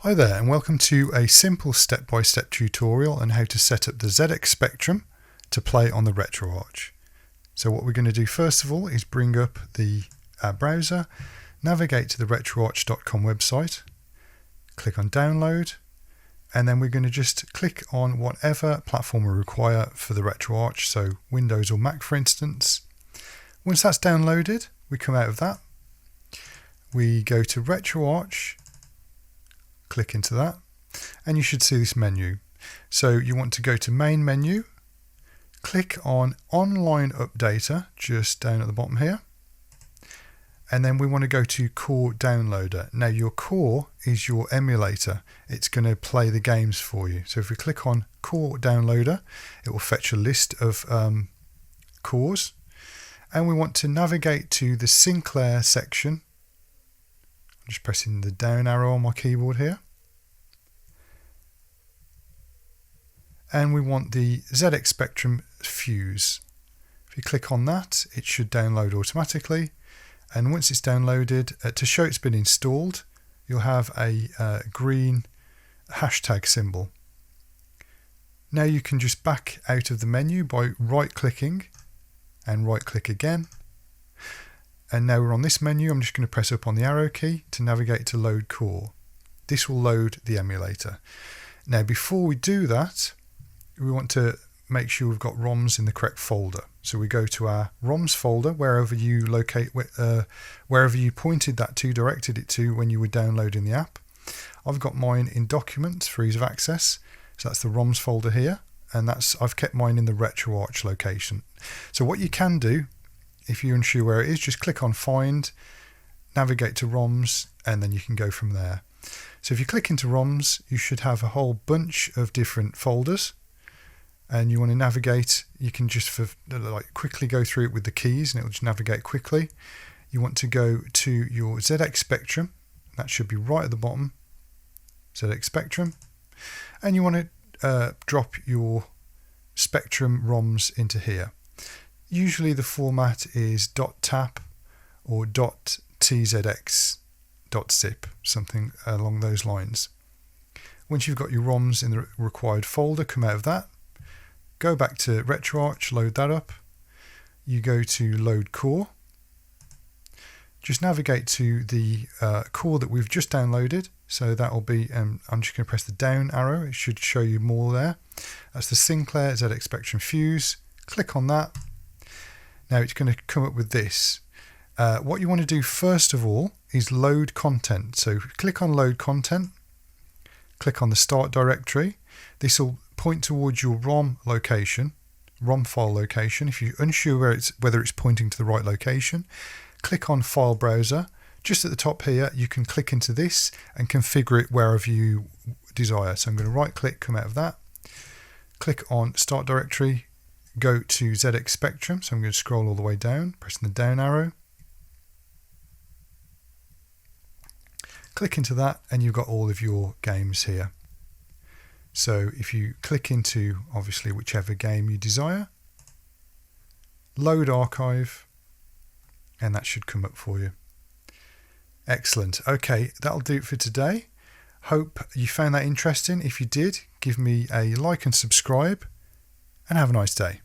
Hi there, and welcome to a simple step-by-step tutorial on how to set up the ZX Spectrum to play on the Retroarch. So what we're going to do first of all is bring up the browser, navigate to the retroarch.com website, click on download, and then we're going to just click on whatever platform we require for the Retroarch, so Windows or Mac for instance. Once that's downloaded, we come out of that, we go to Retroarch, click into that, and you should see this menu. So you want to go to main menu, click on online updater just down at the bottom here, and then we want to go to core downloader. Now your core is your emulator, it's going to play the games for you. So if we click on core downloader, it will fetch a list of cores, and we want to navigate to the Sinclair section. I'm just pressing the down arrow on my keyboard here. And we want the ZX Spectrum Fuse. If you click on that, it should download automatically. And once it's downloaded, to show it's been installed, you'll have a green hashtag symbol. Now you can just back out of the menu by right-clicking and right-click again. And now we're on this menu, I'm just going to press up on the arrow key to navigate to load core. This will load the emulator. Now before we do that, we want to make sure we've got ROMs in the correct folder. So we go to our ROMs folder, wherever you pointed that to, directed it to when you were downloading the app. I've got mine in Documents for ease of access. So that's the ROMs folder here, and I've kept mine in the Retroarch location. So what you can do, if you're unsure where it is, just click on Find, navigate to ROMs, and then you can go from there. So if you click into ROMs, you should have a whole bunch of different folders, and you want to navigate. You can just quickly go through it with the keys, and it will just navigate quickly. You want to go to your ZX Spectrum. That should be right at the bottom, ZX Spectrum, and you want to drop your Spectrum ROMs into here. Usually the format is .tap or .tzx.zip, something along those lines. Once you've got your ROMs in the required folder, come out of that, go back to Retroarch, load that up. You go to load core. Just navigate to the core that we've just downloaded. So that will be, I'm just going to press the down arrow, it should show you more there. That's the Sinclair ZX Spectrum Fuse. Click on that. Now it's going to come up with this. What you want to do first of all is load content. So click on load content, click on the start directory. This will point towards your ROM location, ROM file location. If you're unsure whether it's pointing to the right location, click on file browser. Just at the top here, you can click into this and configure it wherever you desire. So I'm going to right click, come out of that, click on start directory, go to ZX Spectrum. So I'm going to scroll all the way down, pressing the down arrow. Click into that and you've got all of your games here. So if you click into obviously whichever game you desire, load archive, and that should come up for you. Excellent. Okay, that'll do it for today. Hope you found that interesting. If you did, give me a like and subscribe, and have a nice day.